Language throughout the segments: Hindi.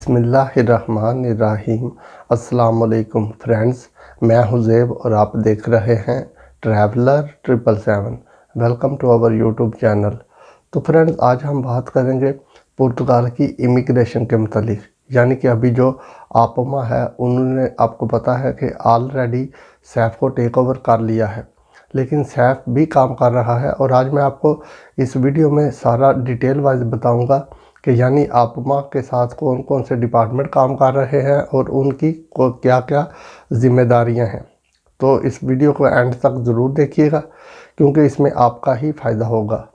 बिस्मिल्लाहिर्रहमानिर्रहीम। अस्सलाम वालेकुम फ्रेंड्स, मैं हुज़ैब और आप देख रहे हैं traveller 777। Welcome to our YouTube channel. तो फ्रेंड्स, आज हम बात करेंगे पुर्तगाल की इमिग्रेशन के मतलब, यानी कि अभी जो आपमा है उन्होंने, आपको पता है कि ऑलरेडी सैफ को टेक ओवर कर लिया है, लेकिन सैफ भी काम कर रहा है। और आज मैं आपको इस वीडियो में सारा डिटेल वाइज बताऊंगा कि यानी आपमा के साथ कौन कौन से डिपार्टमेंट काम कर रहे हैं और उनकी क्या क्या जिम्मेदारियां हैं। तो इस वीडियो को एंड तक ज़रूर देखिएगा, क्योंकि इसमें आपका ही फ़ायदा होगा।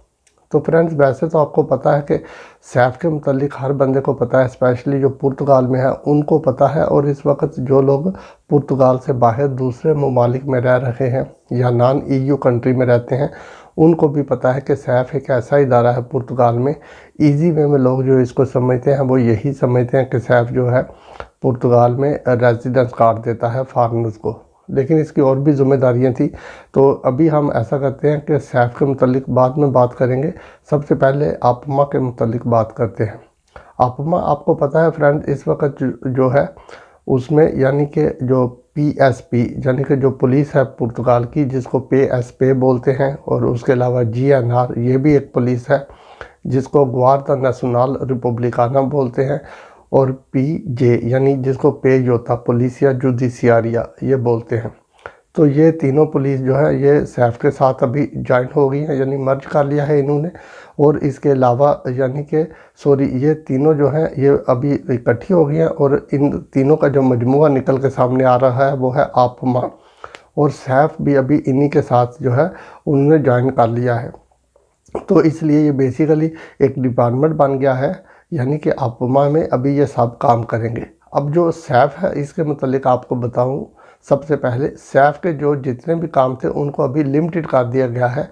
तो फ्रेंड्स, वैसे तो आपको पता है कि सैफ के मतलब हर बंदे को पता है, स्पेशली जो पुर्तगाल में है उनको पता है। और इस वक्त जो लोग पुर्तगाल से बाहर दूसरे ममालिक में रह रहे हैं या नॉन EU कंट्री में रहते हैं, उनको भी पता है कि सैफ एक ऐसा इदारा है पुर्तगाल में। इजी वे में लोग जो इसको समझते हैं वो यही समझते हैं कि सैफ जो है पुर्तगाल में रेजिडेंस कार्ड देता है फॉरेनर्स को, लेकिन इसकी और भी जिम्मेदारियां थी। तो अभी हम ऐसा करते हैं कि सैफ के मतलब बाद में बात करेंगे। सबसे पहले आपमा के मतलब बात करते हैं। आपमा, आपको पता है फ्रेंड, इस वक्त जो है उसमें यानी कि जो PSP यानी कि जो पुलिस है पुर्तगाल की, जिसको PSP बोलते हैं, और उसके अलावा GNR ये भी एक पुलिस है जिसको ग्वार्दा नेशनल रिपब्लिकाना बोलते हैं, और PJ यानी जिसको पे योता पुलिसिया जुडिशियारिया ये बोलते हैं। तो ये तीनों पुलिस जो है ये सैफ के साथ अभी ज्वाइन हो गई हैं, यानी मर्ज कर लिया है इन्होंने। और इसके अलावा यानी कि ये तीनों जो हैं ये अभी इकट्ठी हो गई हैं, और इन तीनों का जो मजमुआ निकल के सामने आ रहा है वो है आपमा। और सैफ भी अभी इन्हीं के साथ जो है उन्होंने ज्वाइन कर लिया है। तो इसलिए ये बेसिकली एक डिपार्टमेंट बन गया है, यानी कि आपमा में अभी ये सब काम करेंगे। अब जो सैफ है इसके मतलब आपको बताऊं, सबसे पहले सैफ के जो जितने भी काम थे उनको अभी लिमिटेड कर दिया गया है।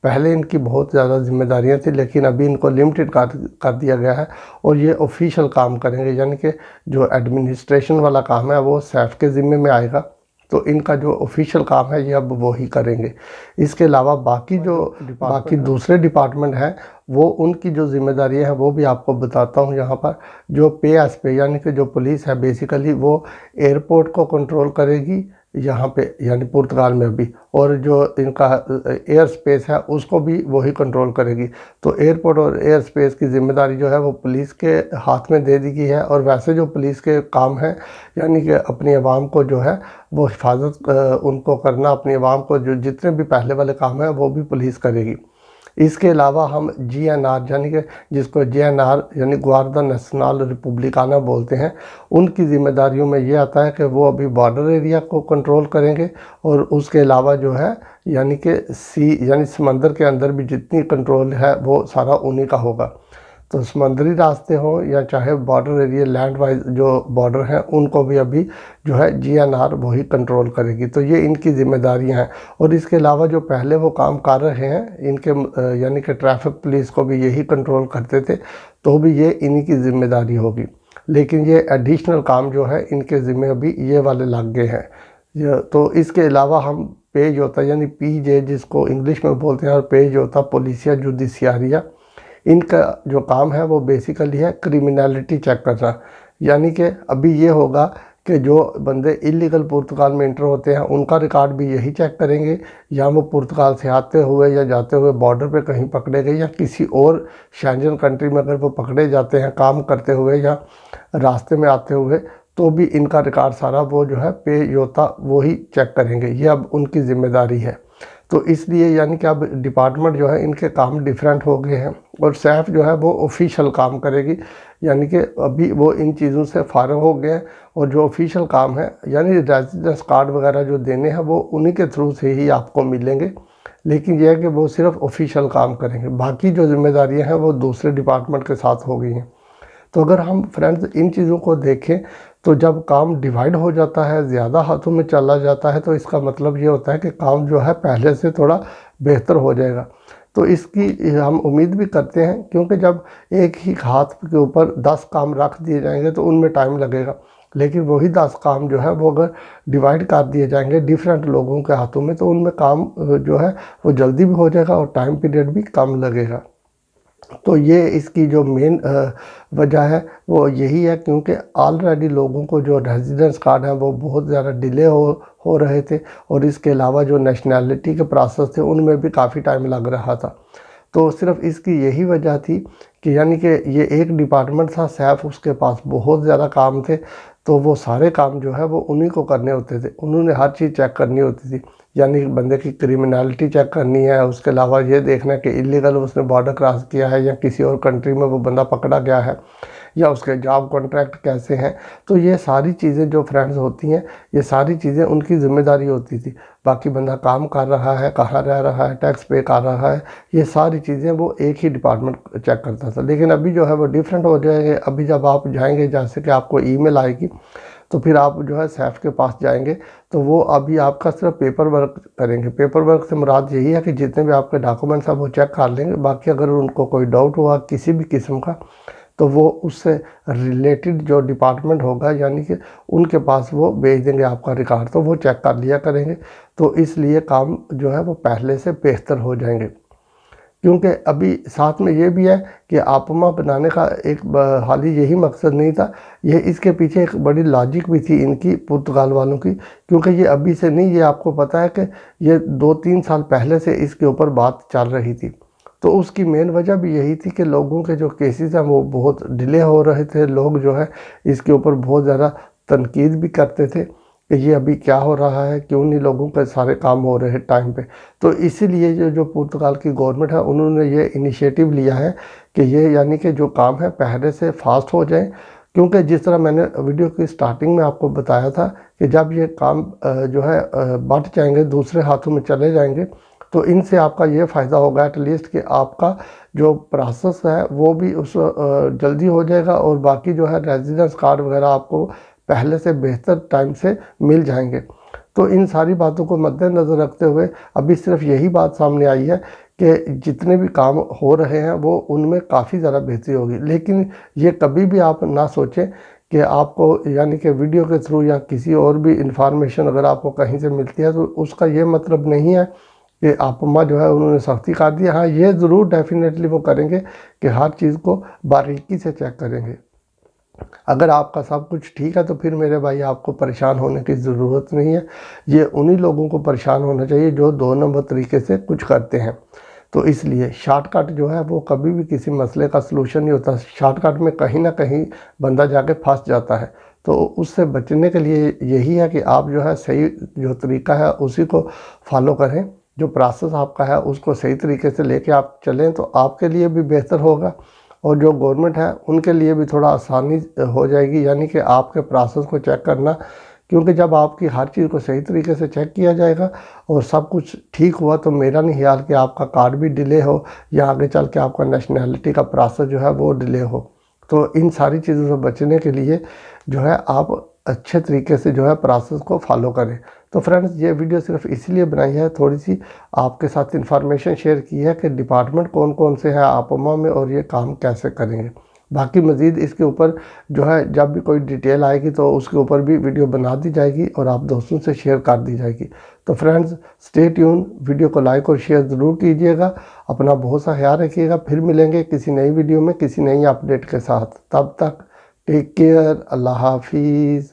पहले इनकी बहुत ज़्यादा जिम्मेदारियां थी, लेकिन अभी इनको लिमिटेड कर दिया गया है और ये ऑफिशियल काम करेंगे, यानी कि जो एडमिनिस्ट्रेशन वाला काम है वो सैफ के ज़िम्मे में आएगा। तो इनका जो ऑफिशियल काम है ये अब वो ही करेंगे। इसके अलावा बाकी दूसरे डिपार्टमेंट हैं वो, उनकी जो जिम्मेदारियां हैं वो भी आपको बताता हूं। यहाँ पर जो PSP यानी कि जो पुलिस है बेसिकली वो एयरपोर्ट को कंट्रोल करेगी यहाँ पे, यानी पुर्तगाल में भी। और जो इनका एयर स्पेस है उसको भी वही कंट्रोल करेगी। तो एयरपोर्ट और एयर स्पेस की जिम्मेदारी जो है वो पुलिस के हाथ में दे दी गई है। और वैसे जो पुलिस के काम है, यानी कि अपनी आवाम को जो है वो हिफाजत उनको करना, अपनी आवाम को जो जितने भी पहले वाले काम है वो भी पुलिस करेगी। इसके अलावा हम GNR यानी कि जिसको GNR यानी ग्वार्दा नेशनल रिपब्लिकाना बोलते हैं, उनकी जिम्मेदारियों में ये आता है कि वो अभी बॉर्डर एरिया को कंट्रोल करेंगे। और उसके अलावा जो है यानी कि यानी समंदर के अंदर भी जितनी कंट्रोल है वो सारा उन्हीं का होगा। तो समंदरी रास्ते हों या चाहे बॉर्डर एरिया, लैंड वाइज जो बॉर्डर हैं उनको भी अभी जो है GNR वही कंट्रोल करेगी। तो ये इनकी जिम्मेदारियां हैं। और इसके अलावा जो पहले वो काम कर रहे हैं इनके यानी कि ट्रैफिक पुलिस को भी यही कंट्रोल करते थे, तो भी ये इन्हीं की जिम्मेदारी होगी। लेकिन ये एडिशनल काम जो है इनके ज़िम्मे अभी ये वाले लग गए हैं। तो इसके अलावा हम पे योता यानी PJ जिसको इंग्लिश में बोलते हैं, और पे योता पुलिसिया जुडिशियारिया, इनका जो काम है वो बेसिकली है क्रिमिनलिटी चेक करना। यानी कि अभी ये होगा कि जो बंदे इलीगल पुर्तगाल में इंटर होते हैं उनका रिकॉर्ड भी यही चेक करेंगे, या वो पुर्तगाल से आते हुए या जाते हुए बॉर्डर पे कहीं पकड़े गए या किसी और शेंजन कंट्री में अगर वो पकड़े जाते हैं काम करते हुए या रास्ते में आते हुए, तो भी इनका रिकॉर्ड सारा वो जो है पे योता वो ही चेक करेंगे। ये अब उनकी जिम्मेदारी है। तो इसलिए यानी कि अब डिपार्टमेंट जो है इनके काम डिफरेंट हो गए हैं, और सैफ जो है वो ऑफिशियल काम करेगी, यानी कि अभी वो इन चीज़ों से फारग हो गए हैं। और जो ऑफिशियल काम है यानी रेजिडेंस कार्ड वगैरह जो देने हैं वो उन्हीं के थ्रू से ही आपको मिलेंगे, लेकिन यह है कि वो सिर्फ ऑफिशियल काम करेंगे। बाकी जो जिम्मेदारियां हैं वो दूसरे डिपार्टमेंट के साथ हो गई हैं। तो अगर हम फ्रेंड्स इन चीज़ों को देखें तो जब काम डिवाइड हो जाता है, ज़्यादा हाथों में चला जाता है, तो इसका मतलब ये होता है कि काम जो है पहले से थोड़ा बेहतर हो जाएगा। तो इसकी हम उम्मीद भी करते हैं, क्योंकि जब एक ही हाथ के ऊपर 10 काम रख दिए जाएंगे तो उनमें टाइम लगेगा। लेकिन वही 10 काम जो है वो अगर डिवाइड कर दिए जाएंगे डिफरेंट लोगों के हाथों में, तो उनमें काम जो है वो जल्दी भी हो जाएगा और टाइम पीरियड भी कम लगेगा। तो ये इसकी जो मेन वजह है वो यही है, क्योंकि ऑलरेडी लोगों को जो रेजिडेंस कार्ड हैं वो बहुत ज़्यादा डिले हो रहे थे, और इसके अलावा जो नेशनैलिटी के प्रोसेस थे उनमें भी काफ़ी टाइम लग रहा था। तो सिर्फ इसकी यही वजह थी कि यानी कि ये एक डिपार्टमेंट था सैफ, उसके पास बहुत ज़्यादा काम थे, तो वो सारे काम जो है वो उन्हीं को करने होते थे, उन्होंने हर चीज़ चेक करनी होती थी। यानी कि बंदे की क्रिमिनलिटी चेक करनी है, उसके अलावा ये देखना है कि इलीगल उसने बॉर्डर क्रॉस किया है या किसी और कंट्री में वो बंदा पकड़ा गया है, या उसके जॉब कॉन्ट्रैक्ट कैसे हैं। तो ये सारी चीज़ें जो फ्रेंड्स होती हैं, ये सारी चीज़ें उनकी ज़िम्मेदारी होती थी। बाकी बंदा काम कर रहा है, कहाँ रह रहा है, टैक्स पे कर रहा है, ये सारी चीज़ें वो एक ही डिपार्टमेंट चेक करता था। लेकिन अभी जो है वो डिफरेंट हो जाएंगे। अभी जब आप जाएंगे, जैसे कि आपको ईमेल आएगी, तो फिर आप जो है सैफ के पास जाएंगे, तो वो अभी आपका सिर्फ पेपर वर्क करेंगे। पेपर वर्क से मुराद यही है कि जितने भी आपके डॉक्यूमेंट्स हैं वो चेक कर लेंगे। बाकी अगर उनको कोई डाउट हुआ किसी भी किस्म का, तो वो उससे रिलेटेड जो डिपार्टमेंट होगा, यानी कि उनके पास वो भेज देंगे आपका रिकॉर्ड, तो वो चेक कर लिया करेंगे। तो इसलिए काम जो है वो पहले से बेहतर हो जाएंगे। क्योंकि अभी साथ में ये भी है कि आपमा बनाने का एक हाली यही मकसद नहीं था, ये इसके पीछे एक बड़ी लॉजिक भी थी इनकी, पुर्तगाल वालों की। क्योंकि ये अभी से नहीं, ये आपको पता है कि ये 2-3 साल पहले से इसके ऊपर बात चल रही थी। तो उसकी मेन वजह भी यही थी कि लोगों के जो केसेस हैं वो बहुत डिले हो रहे थे। लोग जो है इसके ऊपर बहुत ज़्यादा तनकीद भी करते थे कि ये अभी क्या हो रहा है, क्यों नहीं लोगों के सारे काम हो रहे हैं टाइम पे। तो इसीलिए जो पुर्तगाल की गवर्नमेंट है उन्होंने ये इनिशिएटिव लिया है कि ये यानी कि जो काम है पहले से फास्ट हो जाए। क्योंकि जिस तरह मैंने वीडियो की स्टार्टिंग में आपको बताया था कि जब ये काम जो है बंट जाएंगे, दूसरे हाथों में चले जाएंगे, तो इनसे आपका ये फ़ायदा होगा एटलीस्ट कि आपका जो प्रोसेस है वो भी उस जल्दी हो जाएगा, और बाकी जो है रेजिडेंस कार्ड वगैरह आपको पहले से बेहतर टाइम से मिल जाएंगे। तो इन सारी बातों को मद्देनज़र रखते हुए अभी सिर्फ यही बात सामने आई है कि जितने भी काम हो रहे हैं वो उनमें काफ़ी ज़्यादा बेहतरी होगी। लेकिन ये कभी भी आप ना सोचें कि आपको यानी कि वीडियो के थ्रू या किसी और भी इंफॉर्मेशन अगर आपको कहीं से मिलती है तो उसका ये मतलब नहीं है कि आपमा जो है उन्होंने सख्ती कर दी। हाँ, ये ज़रूर डेफिनेटली वो करेंगे कि हर चीज़ को बारीकी से चेक करेंगे। अगर आपका सब कुछ ठीक है तो फिर मेरे भाई आपको परेशान होने की ज़रूरत नहीं है। ये उन्हीं लोगों को परेशान होना चाहिए जो 2 नंबर तरीके से कुछ करते हैं। तो इसलिए शॉर्टकट जो है वो कभी भी किसी मसले का सलूशन नहीं होता। शॉर्टकट में कहीं ना कहीं बंदा जाके फंस जाता है। तो उससे बचने के लिए यही है कि आप जो है सही जो तरीका है उसी को फॉलो करें। जो प्रोसेस आपका है उसको सही तरीके से लेके आप चलें तो आपके लिए भी बेहतर होगा, और जो गवर्नमेंट है उनके लिए भी थोड़ा आसानी हो जाएगी, यानी कि आपके प्रोसेस को चेक करना। क्योंकि जब आपकी हर चीज़ को सही तरीके से चेक किया जाएगा और सब कुछ ठीक हुआ, तो मेरा नहीं ख्याल कि आपका कार्ड भी डिले हो या आगे चल के आपका नेशनैलिटी का प्रोसेस जो है वो डिले हो। तो इन सारी चीज़ों से बचने के लिए जो है आप अच्छे तरीके से जो है प्रोसेस को फॉलो करें। तो फ्रेंड्स, ये वीडियो सिर्फ इसलिए बनाई है, थोड़ी सी आपके साथ इन्फॉर्मेशन शेयर की है कि डिपार्टमेंट कौन कौन से हैं आपमा में और ये काम कैसे करेंगे। बाकी मज़ीद इसके ऊपर जो है जब भी कोई डिटेल आएगी तो उसके ऊपर भी वीडियो बना दी जाएगी और आप दोस्तों से शेयर कर दी जाएगी। तो फ्रेंड्स, स्टे ट्यून, वीडियो को लाइक और शेयर ज़रूर कीजिएगा। अपना बहुत सा ख्याल रखिएगा। फिर मिलेंगे किसी नई वीडियो में किसी नई अपडेट के साथ। तब तक टेक केयर। अल्लाह हाफिज़।